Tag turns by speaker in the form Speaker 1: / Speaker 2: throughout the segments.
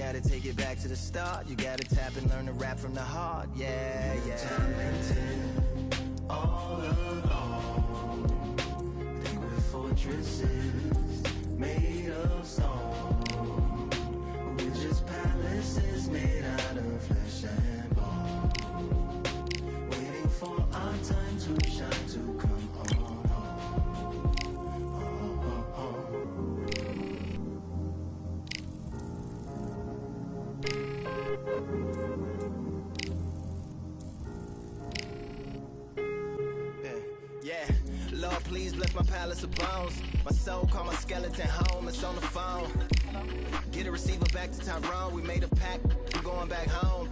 Speaker 1: gotta take it back to the start. You gotta tap and learn to rap from the heart. Yeah, yeah. Talented all along. They were fortresses made of stone. We're just palaces made out of flesh and bone. Waiting for our time to shine, to come on. Yeah, Lord, please bless my palace of bones. My soul call my skeleton home. It's on the phone. Get a receiver back to Tyrone. We made a pact. I'm going back home.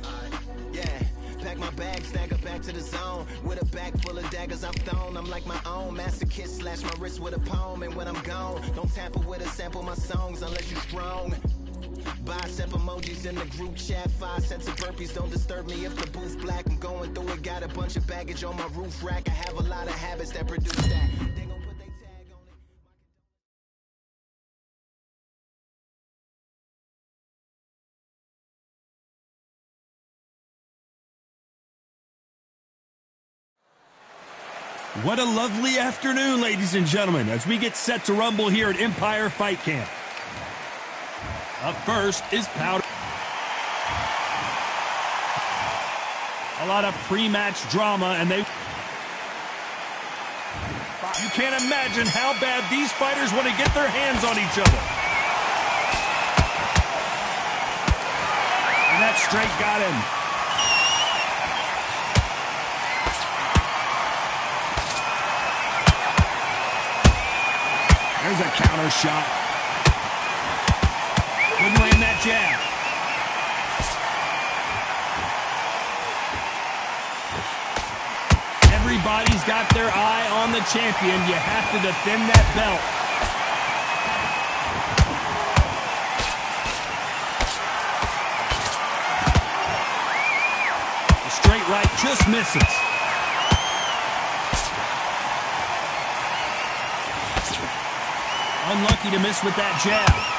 Speaker 1: Yeah, pack my bag, stagger back to the zone. With a bag full of daggers I've thrown. I'm like my own masochist. Slash my wrist with a poem. And when I'm gone, don't tamper with or sample my songs unless you strong. Bicep emojis in the group chat. 5 sets of burpees, don't disturb me if the booth black. I'm going through it, got a bunch of baggage on my roof rack. I have a lot of habits that produce that. They gon' put they tag on
Speaker 2: it. What a lovely afternoon, ladies and gentlemen, as we get set to rumble here at Empire Fight Camp. Up first is Powder. A lot of pre-match drama, and you can't imagine how bad these fighters want to get their hands on each other. And that straight got him. There's a counter shot. Couldn't land that jab. Everybody's got their eye on the champion. You have to defend that belt. The straight right just misses. Unlucky to miss with that jab.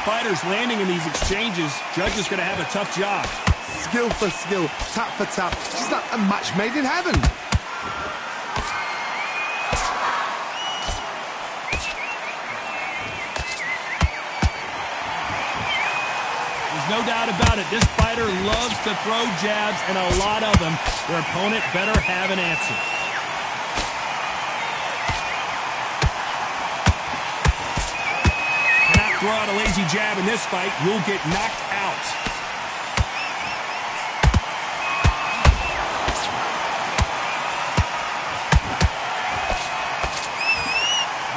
Speaker 2: Fighters landing in these exchanges. Judge is going to have a tough job.
Speaker 3: Skill for skill, tap for tap. Just like a match made in heaven.
Speaker 2: There's no doubt about it. This fighter loves to throw jabs, and a lot of them. Their opponent better have an answer. Throw out a lazy jab in this fight, you'll get knocked out.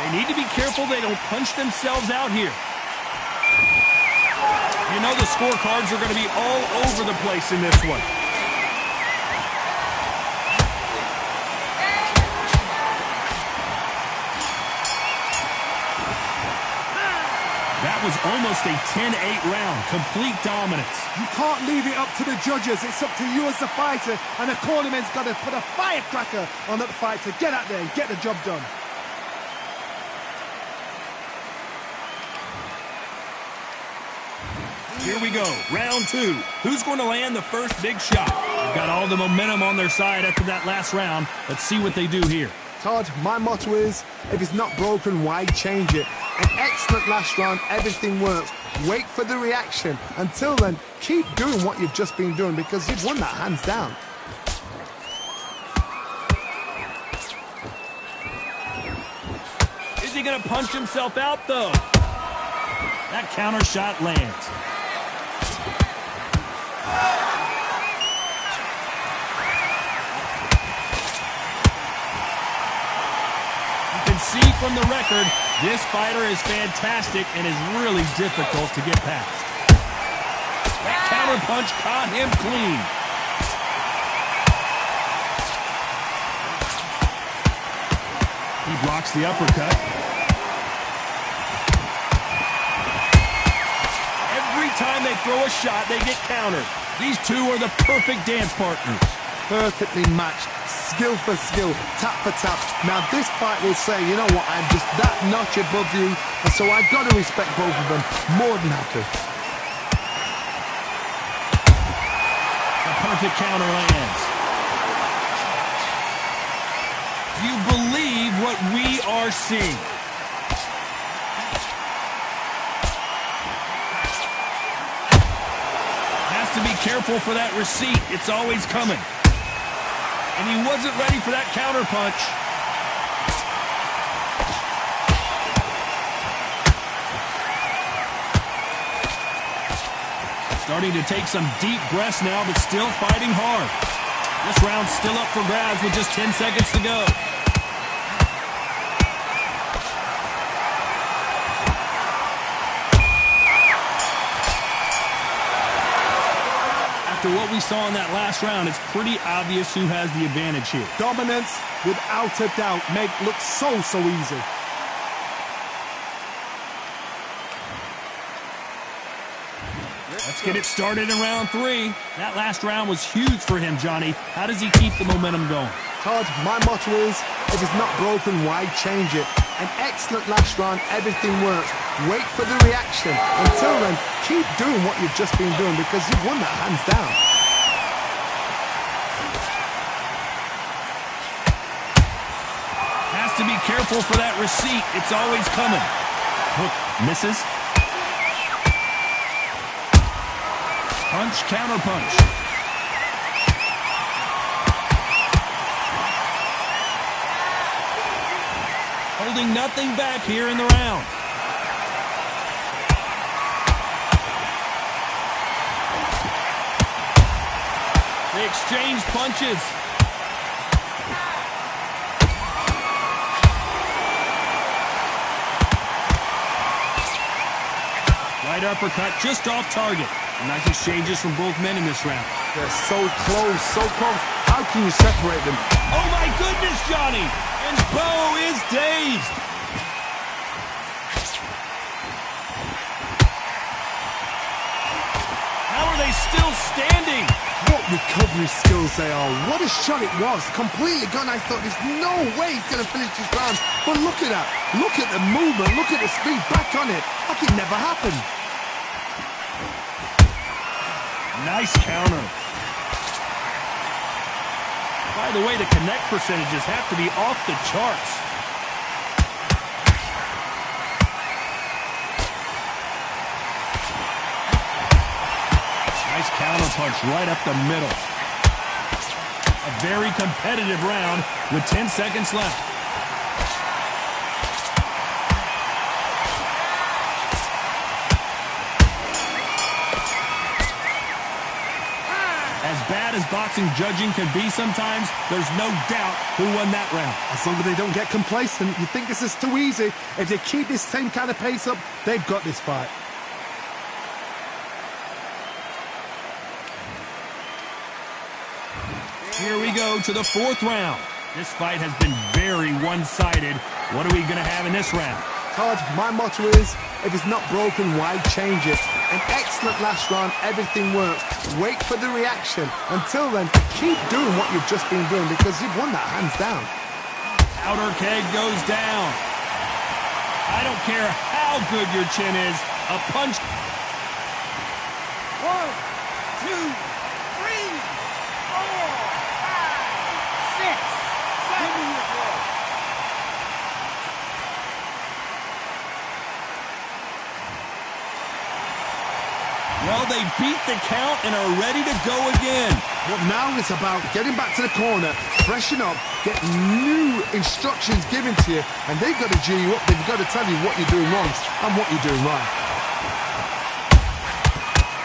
Speaker 2: They need to be careful they don't punch themselves out here. You know the scorecards are going to be all over the place in this one. That was almost a 10-8 round. Complete dominance.
Speaker 3: You can't leave it up to the judges. It's up to you as the fighter, and the cornerman's got to put a firecracker on that fight to get out there and get the job done.
Speaker 2: Here we go, round 2. Who's going to land the first big shot? They've got all the momentum on their side after that last round. Let's see what they do here.
Speaker 3: Todd, my motto is, if it's not broken, why change it? An excellent last round, everything works. Wait for the reaction. Until then, keep doing what you've just been doing because you've won that hands down.
Speaker 2: Is he going to punch himself out, though? That counter shot lands. See from the record, this fighter is fantastic and is really difficult to get past. That counter punch caught him clean. He blocks the uppercut. Every time they throw a shot, they get countered. These two are the perfect dance partners.
Speaker 3: Perfectly matched, skill for skill, tap for tap. Now this fight will say, you know what, I'm just that notch above you, and so I've got to respect both of them more than happy.
Speaker 2: The perfect counter lands. Do you believe what we are seeing? Has to be careful for that receipt. It's always coming. And he wasn't ready for that counter punch. Starting to take some deep breaths now, but still fighting hard. This round's still up for grabs with just 10 seconds to go. After what we saw in that last round, it's pretty obvious who has the advantage here.
Speaker 3: Dominance, without a doubt, make look so easy.
Speaker 2: Let's get it started in round 3. That last round was huge for him, Johnny. How does he keep the momentum going?
Speaker 3: Todd, my motto is, if it's not broken, why change it? An excellent last round, everything works. Wait for the reaction. Until then, keep doing what you've just been doing because you've won that hands down.
Speaker 2: Has to be careful for that receipt. It's always coming. Hook misses. Punch, counter punch. Holding nothing back here in the round. They exchange punches. Right uppercut just off target. Nice exchanges from both men in this round.
Speaker 3: They're so close, so close. How can you separate them?
Speaker 2: Oh my goodness, Johnny! And Bo is dazed. How are they still standing?
Speaker 3: What recovery skills they are. What a shot it was. Completely gone. I thought there's no way he's going to finish this round. But look at that. Look at the movement. Look at the speed. Back on it. Like it never happened.
Speaker 2: Nice counter. By the way, the connect percentages have to be off the charts. Nice counter punch right up the middle. A very competitive round with 10 seconds left. As bad as boxing judging can be sometimes, there's no doubt who won that round.
Speaker 3: As long as they don't get complacent, you think this is too easy. If they keep this same kind of pace up, they've got this fight.
Speaker 2: Here we go to the 4th round. This fight has been very one-sided. What are we going to have in this round?
Speaker 3: Todd, my motto is, if it's not broken, why change it? An excellent last round, everything works. Wait for the reaction. Until then, keep doing what you've just been doing because you've won that hands down.
Speaker 2: Outer keg goes down. I don't care how good your chin is. A punch.
Speaker 4: 1, 2, 3, 4, 5, 6, 7.
Speaker 2: Well, they beat the count and are ready to go again.
Speaker 3: But now it's about getting back to the corner, freshen up, get new instructions given to you, and they've got to G you up. They've got to tell you what you're doing wrong and what you're doing right.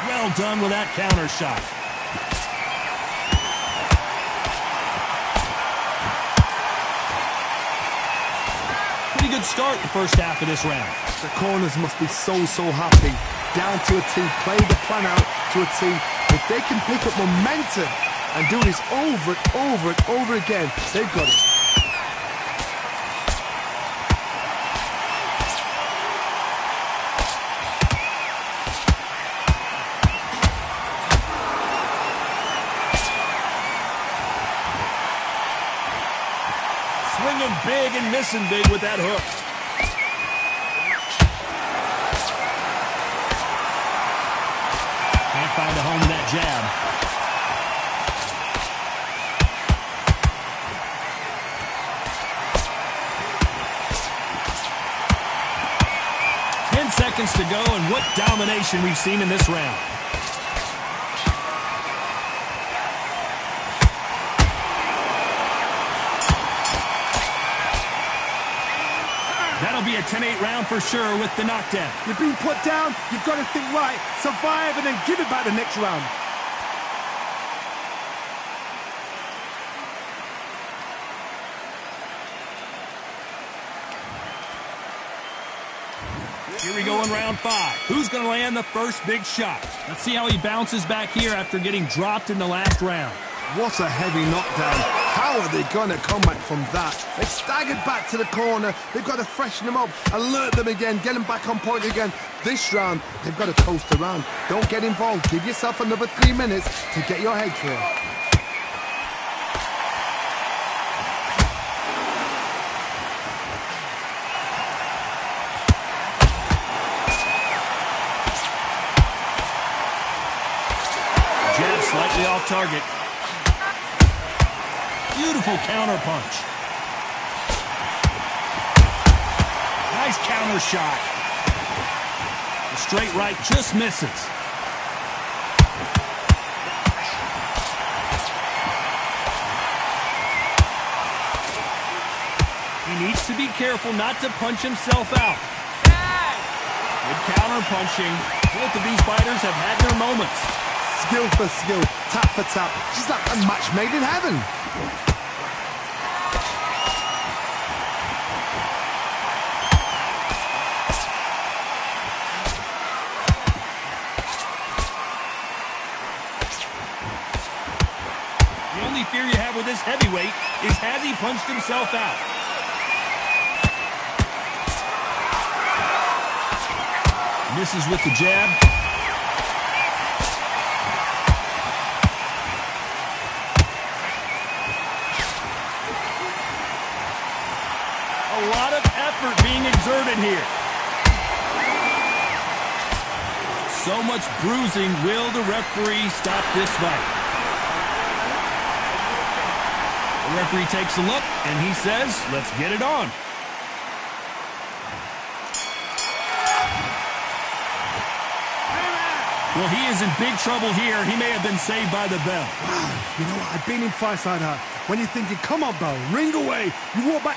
Speaker 2: Well done with that counter shot. Pretty good start the first half of this round.
Speaker 3: The corners must be so happy. Down to a T, play the plan out to a T. If they can pick up momentum and do this over and over again, they've got it.
Speaker 2: Swinging big and missing big with that hook. Can't find a home with that jab. Seconds to go, and what domination we've seen in this round. That'll be a 10-8 round for sure with the knockdown.
Speaker 4: You've been put down, you've got to think right, survive, and then give it back the next round.
Speaker 2: Here we go in round 5. Who's going to land the first big shot? Let's see how he bounces back here after getting dropped in the last round.
Speaker 3: What a heavy knockdown. How are they going to come back from that? They've staggered back to the corner. They've got to freshen them up, alert them again, get them back on point again. This round, they've got to coast around. Don't get involved. Give yourself another 3 minutes to get your head clear.
Speaker 2: Slightly off target. Beautiful counter punch. Nice counter shot. The straight right just misses. He needs to be careful not to punch himself out. Good counter punching. Both of these fighters have had their moments.
Speaker 3: Skill for skill, tap for tap. Just like a match made in heaven.
Speaker 2: The only fear you have with this heavyweight is has he punched himself out? Misses with the jab. A lot of effort being exerted here. So much bruising. Will the referee stop this fight? The referee takes a look, and he says, let's get it on. Well, he is in big trouble here. He may have been saved by the bell.
Speaker 4: Wow, you know what? I've been in fights like that. When you're thinking, come on, bell, ring away. You walk back.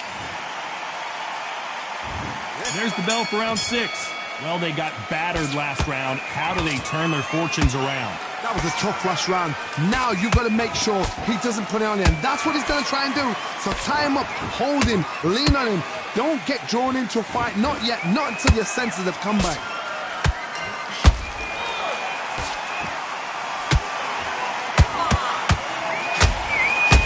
Speaker 2: There's the bell for round 6. Well, they got battered last round. How do they turn their fortunes around?
Speaker 3: That was a tough last round. Now you've got to make sure he doesn't put it on you. And that's what he's going to try and do. So tie him up, hold him, lean on him. Don't get drawn into a fight. Not yet. Not until your senses have come back.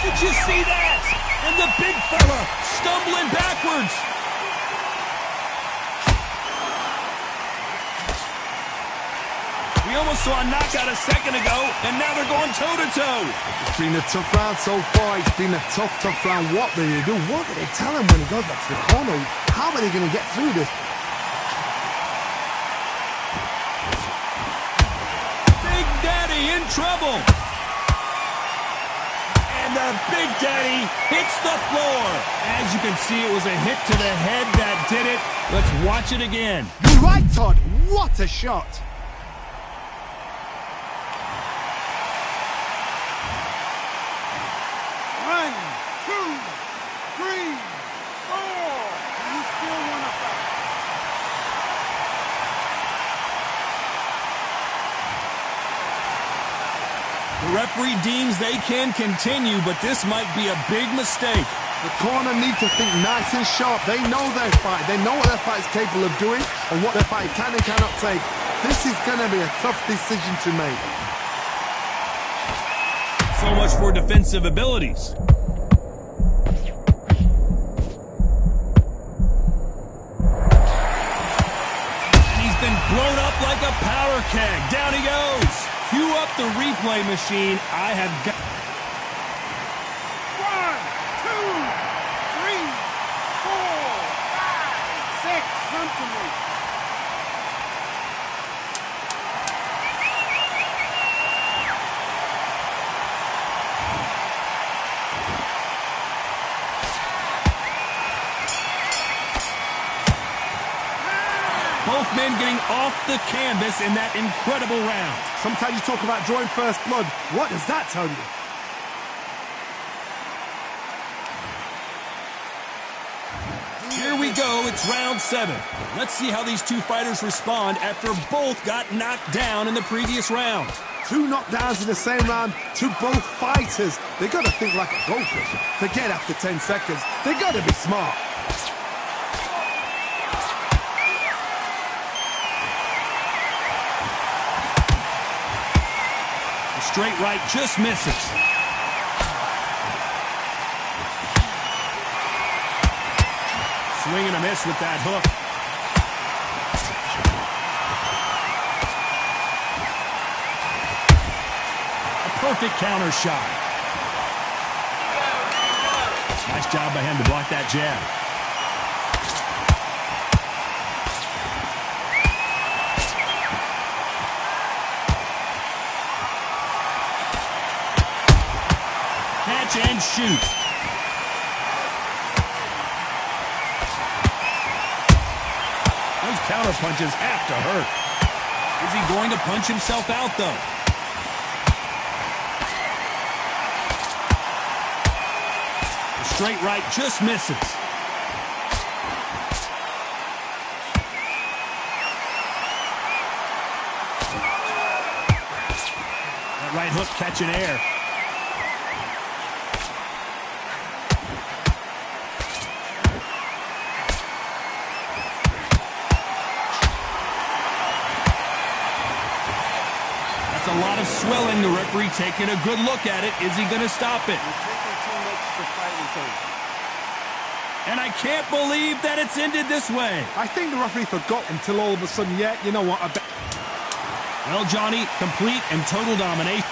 Speaker 2: Did you see that? And the big fella stumbling backwards. We almost saw a knockout a second ago, and now they're going toe-to-toe.
Speaker 3: It's been a tough round so far. It's been a tough round. What do they do? What do they tell him when he goes back to the corner? How are they going to get through this?
Speaker 2: Big Daddy in trouble. And the Big Daddy hits the floor. As you can see, it was a hit to the head that did it. Let's watch it again.
Speaker 3: You're right, Todd. What a shot.
Speaker 2: The referee deems they can continue, but this might be a big mistake.
Speaker 3: The corner need to think nice and sharp. They know their fight. They know what their fight is capable of doing and what their fight can and cannot take. This is going to be a tough decision to make.
Speaker 2: So much for defensive abilities. And he's been blown up like a powder keg. Down he goes. Cue up the replay machine. I have got...
Speaker 4: 1, 2, 3... Come to me.
Speaker 2: Both men getting off the canvas in that incredible round.
Speaker 4: Sometimes you talk about drawing first blood. What does that tell you?
Speaker 2: Here we go, it's round 7. Let's see how these two fighters respond after both got knocked down in the previous round.
Speaker 3: 2 knockdowns in the same round to both fighters. They got to think like a goldfish. Forget after 10 seconds. They got to be smart.
Speaker 2: The straight right just misses. Swing and a miss with that hook. A perfect counter shot. Nice job by him to block that jab. Catch and shoot. Those counter punches have to hurt. Is he going to punch himself out, though? The straight right just misses. That right hook catching air. A lot of swelling. The referee taking a good look at it. Is he going to stop it? And I can't believe that it's ended this way.
Speaker 3: I think the referee forgot until all of a sudden, yeah, you know what?
Speaker 2: Well, Johnny, complete and total domination.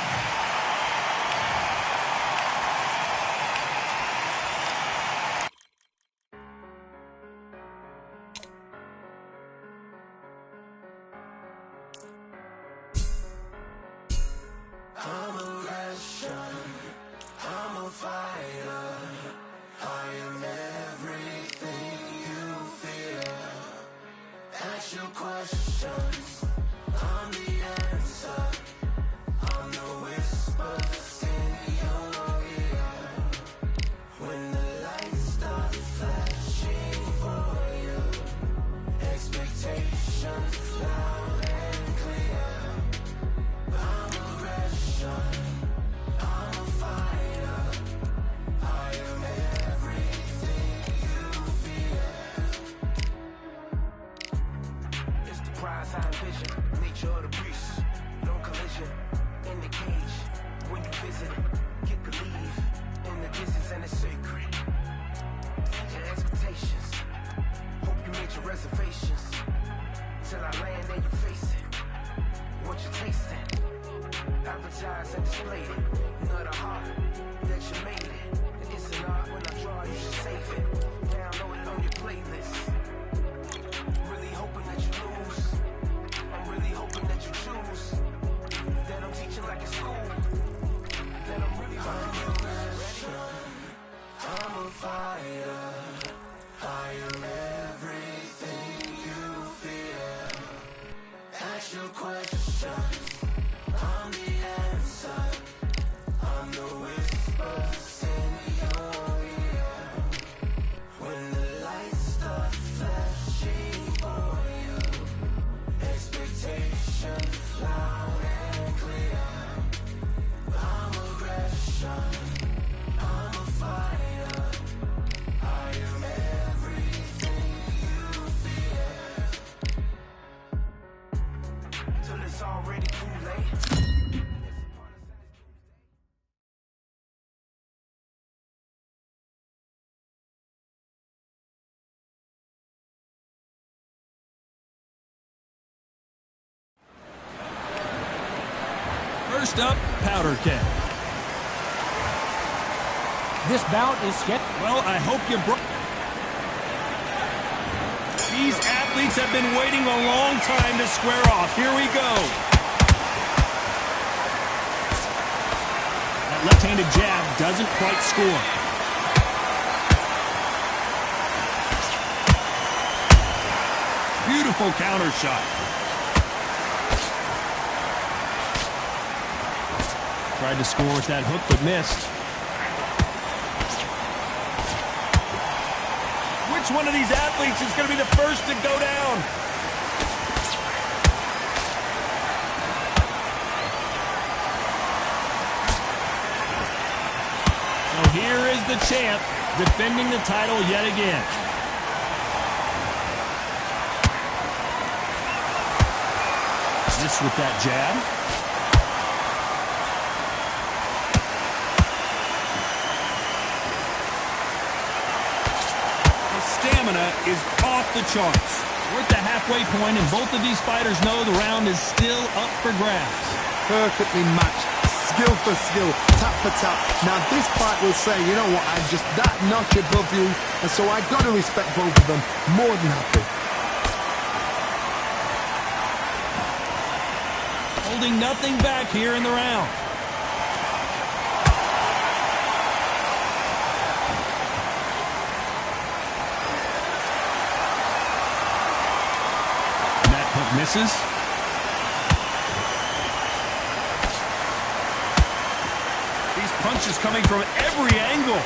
Speaker 2: First up, powder keg.
Speaker 5: This bout is scheduled.
Speaker 2: Well, I hope you These athletes have been waiting a long time to square off. Here we go. That left-handed jab doesn't quite score. Beautiful counter shot. Tried to score with that hook, but missed. Which one of these athletes is going to be the first to go down? So here is the champ defending the title yet again. This with that jab. Stamina is off the charts. We're at the halfway point, and both of these fighters know the round is still up for grabs.
Speaker 3: Perfectly matched, skill for skill, tap for tap. Now this fight will say, you know what, I'm just that notch above you, and so I got to respect both of them. More than happy.
Speaker 2: Holding nothing back here in the round. Misses. These punches coming from every angle.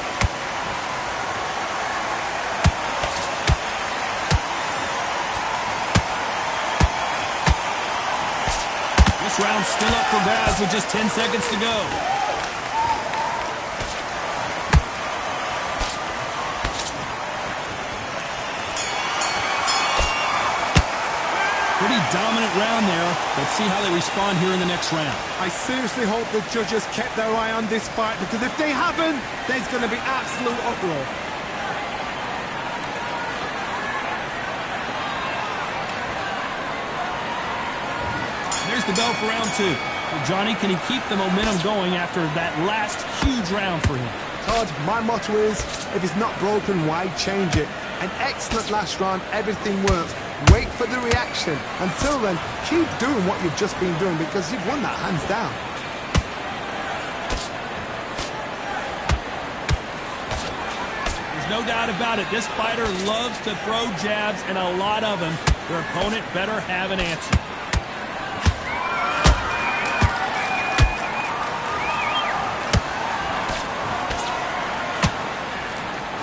Speaker 2: This round's still up for grabs with just 10 seconds to go. Pretty dominant round there. Let's see how they respond here in the next round.
Speaker 4: I seriously hope the judges kept their eye on this fight, because if they haven't, there's going to be absolute uproar.
Speaker 2: There's the bell for round two. Well, Johnny, can he keep the momentum going after that last huge round for him?
Speaker 3: Todd, my motto is, if it's not broken, why change it? An excellent last round, everything works. Wait for the reaction. Until then, keep doing what you've just been doing, because you've won that hands down.
Speaker 2: There's no doubt about it. This fighter loves to throw jabs, and a lot of them. Their opponent better have an answer.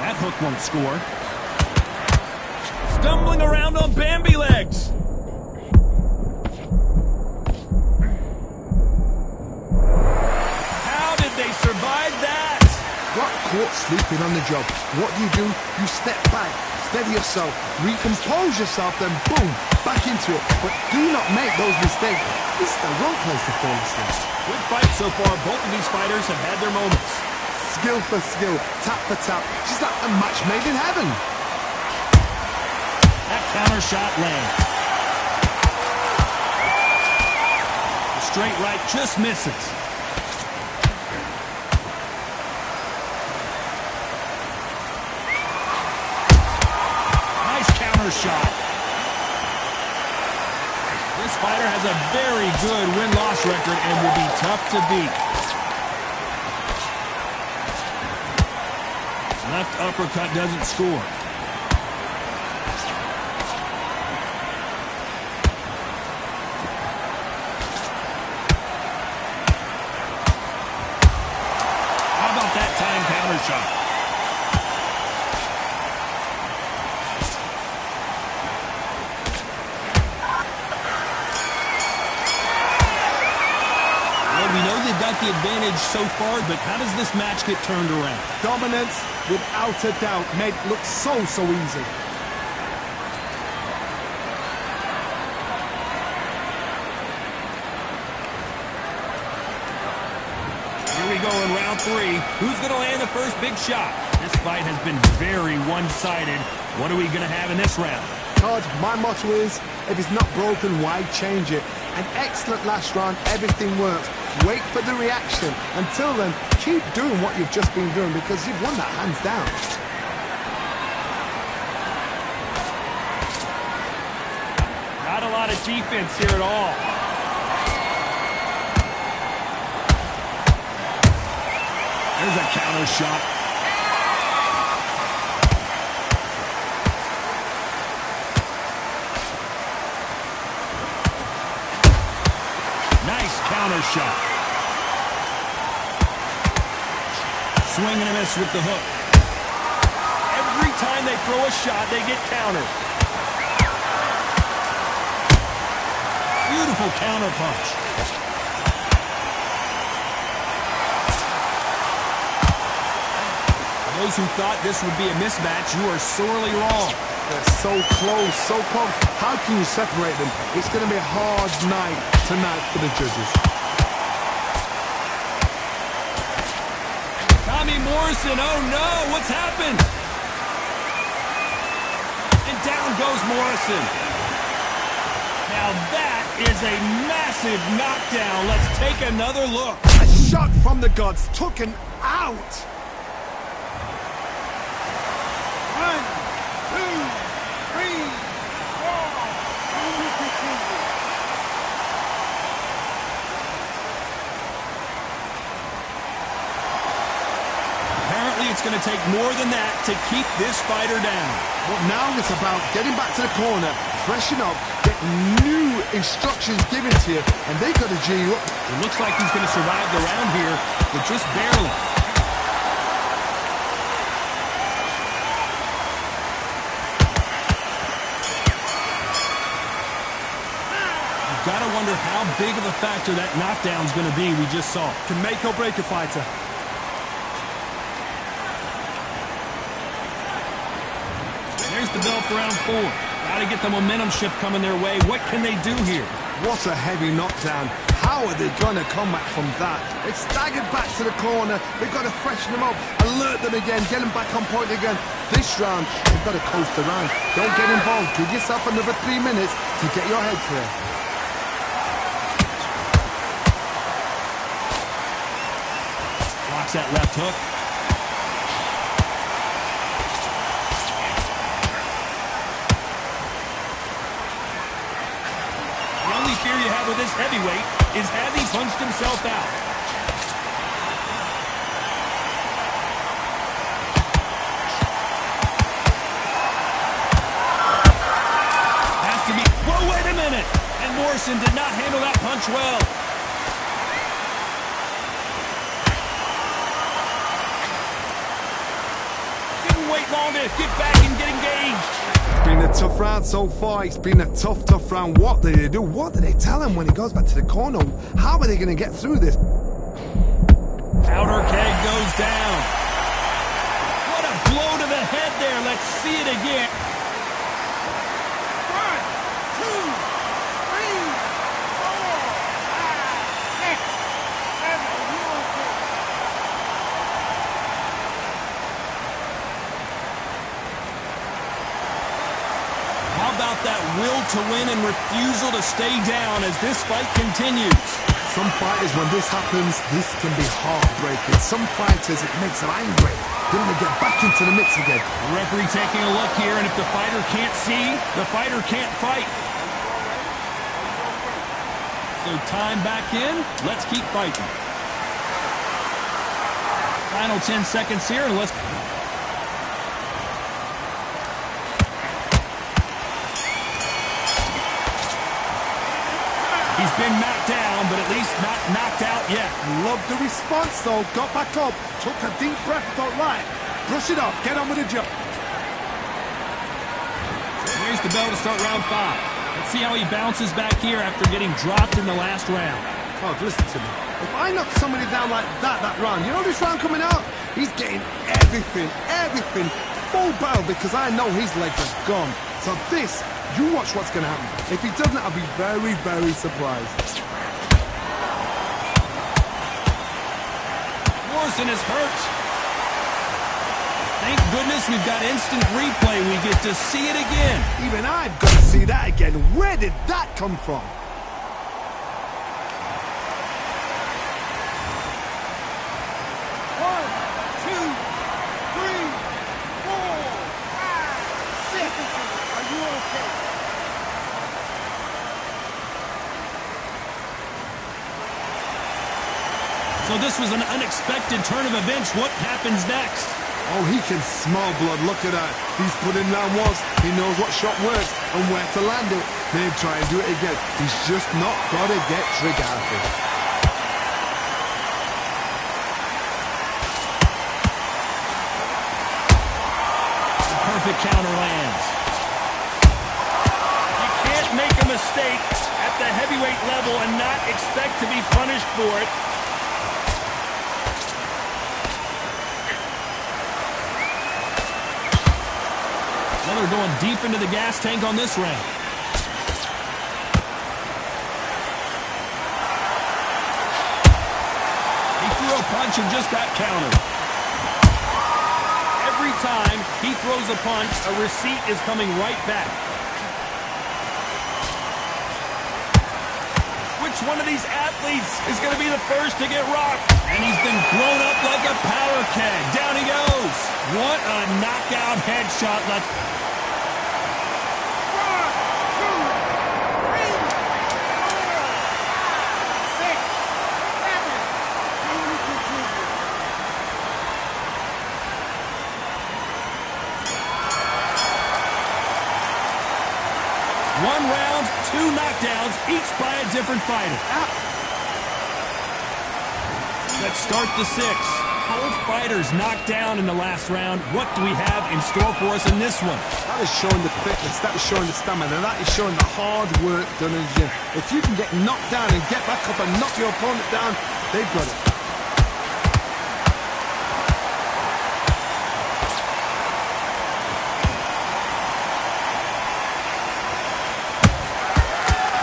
Speaker 2: That hook won't score. Stumbling around on Bambi legs. How did they survive that?
Speaker 3: Got caught sleeping on the job. What do? You step back, steady yourself, recompose yourself, then boom, back into it. But do not make those mistakes. This is the wrong place to fall asleep.
Speaker 2: Good fight so far. Both of these fighters have had their moments.
Speaker 3: Skill for skill, tap for tap. Just like a match made in heaven.
Speaker 2: That counter shot lands. The straight right just misses. Nice counter shot. This fighter has a very good win-loss record and will be tough to beat. Left uppercut doesn't score. Shot. Well, we know they've got the advantage so far, but how does this match get turned around?
Speaker 4: Dominance, without a doubt, made it look so easy.
Speaker 2: Here we go in round three. Who's going to land the first big shot? This fight has been very one-sided. What are we going to have in this round?
Speaker 3: Todd, my motto is, if it's not broken, why change it? An excellent last round, everything works. Wait for the reaction. Until then, keep doing what you've just been doing, because you've won that hands down.
Speaker 2: his defense here at all. There's a counter shot. Nice counter shot. Swing and a miss with the hook. Every time they throw a shot, they get countered. Beautiful counter punch. Those who thought this would be a mismatch, you are sorely wrong.
Speaker 3: They're so close, so close. How can you separate them? It's going to be a hard night tonight for the judges.
Speaker 2: Tommy Morrison, oh no, what's happened? And down goes Morrison. Now that is a massive knockdown. Let's take another look.
Speaker 3: A shot from the gods, took him out.
Speaker 4: 1, 2, 3, 4.
Speaker 2: It's going to take more than that to keep this fighter down.
Speaker 3: But now it's about getting back to the corner, freshen up, get new instructions given to you, and they got to G you up.
Speaker 2: It looks like he's going to survive the round here, but just barely. You've got to wonder how big of a factor that knockdown is going to be we just saw.
Speaker 4: Can make or break a fighter.
Speaker 2: There's the bell for round 4. Got to get the momentum shift coming their way. What can they do here?
Speaker 3: What a heavy knockdown. How are they going to come back from that? They've staggered back to the corner. They've got to freshen them up, alert them again, get them back on point again. This round, they've got to coast around. Don't get involved. Give yourself another 3 minutes to get your head clear.
Speaker 2: Blocks that left hook. Fear you have with this heavyweight is has he punched himself out. Has to be. Whoa, wait a minute! And Morrison did not handle that punch well. Didn't wait long to get back and get engaged.
Speaker 3: Been a tough round so far. It's been a tough round. What do they do? What do they tell him when he goes back to the corner? How are they going to get through this?
Speaker 2: Outer keg goes down. What a blow to the head there. Let's see it again. 1, 2, 3, 4, 5, 6, 7, 8. How about that will to win and refusal to stay down as this fight continues?
Speaker 3: Some fighters, when this happens, this can be heartbreaking. Some fighters, it makes them angry. They want to get back into the mix again.
Speaker 2: The referee taking a look here, and if the fighter can't see, the fighter can't fight. So time back in. Let's keep fighting. Final 10 seconds here, and let's... He's been knocked down, but at least not knocked out yet.
Speaker 4: Loved the response, though. Got back up, took a deep breath, thought, right, brush it off, get on with the job.
Speaker 2: Here's the bell to start round 5. Let's see how he bounces back here after getting dropped in the last round.
Speaker 3: Oh, listen to me. If I knock somebody down like that round, you know this round coming out? He's getting everything, full barrel, because I know his legs are gone. So this... You watch what's going to happen. If he doesn't, I'll be very, very surprised.
Speaker 2: Morrison is hurt. Thank goodness we've got instant replay. We get to see it again.
Speaker 3: Even I've got to see that again. Where did that come from?
Speaker 2: So this was an unexpected turn of events. What happens next?
Speaker 3: Oh, he can smell blood. Look at that. He's put him down once. He knows what shot works and where to land it. Then try and do it again. He's just not got to get trigger-happy.
Speaker 2: Perfect counter lands. You can't make a mistake at the heavyweight level and not expect to be punished for it. Well, they're going deep into the gas tank on this round. He threw a punch and just got countered. Every time he throws a punch, a receipt is coming right back. Which one of these athletes is going to be the first to get rocked? And he's been blown up like a powder keg. Down he goes. What a knockout headshot. Let's... One round, two knockdowns, each by a different fighter. Let's start the sixth. Both fighters knocked down in the last round. What do we have in store for us in this one?
Speaker 3: That is showing the fitness, that is showing the stamina, that is showing the hard work done in the gym. If you can get knocked down and get back up and knock your opponent down, they've got it.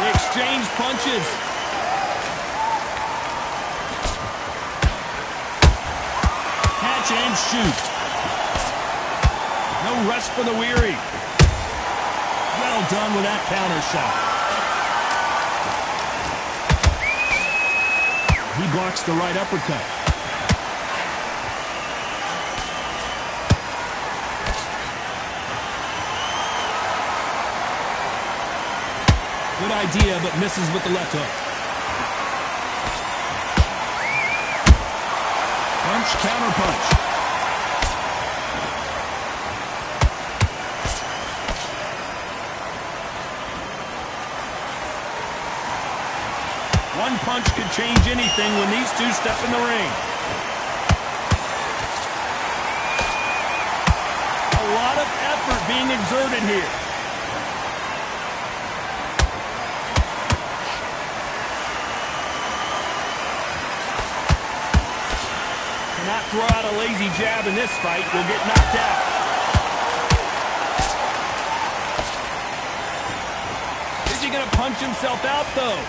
Speaker 2: Exchange punches. Catch and shoot. No rest for the weary. Well done with that counter shot. He blocks the right uppercut. Good idea, but misses with the left hook. Punch, counter punch. One punch could change anything when these two step in the ring. A lot of effort being exerted here. Not throw out a lazy jab in this fight, will get knocked out. Is he going to punch himself out, though?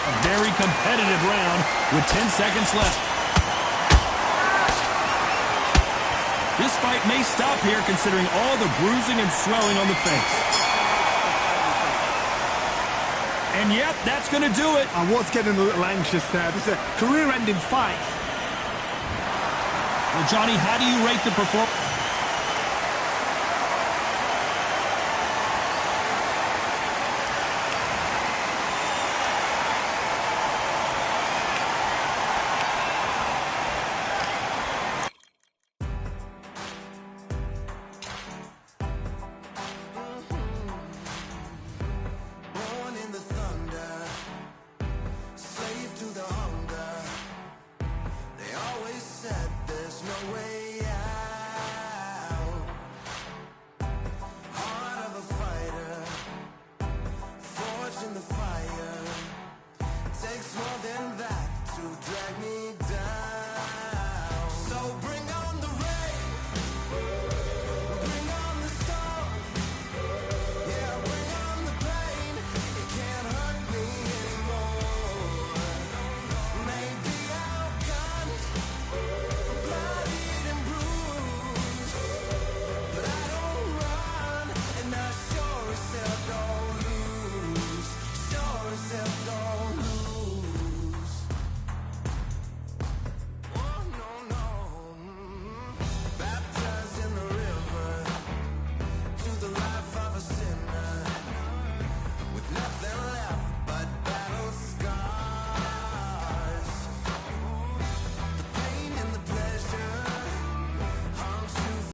Speaker 2: A very competitive round with 10 seconds left. This fight may stop here considering all the bruising and swelling on the face. And yep, that's going to do it.
Speaker 4: I was getting a little anxious there. It's a career-ending fight.
Speaker 2: Well, Johnny, how do you rate the performance?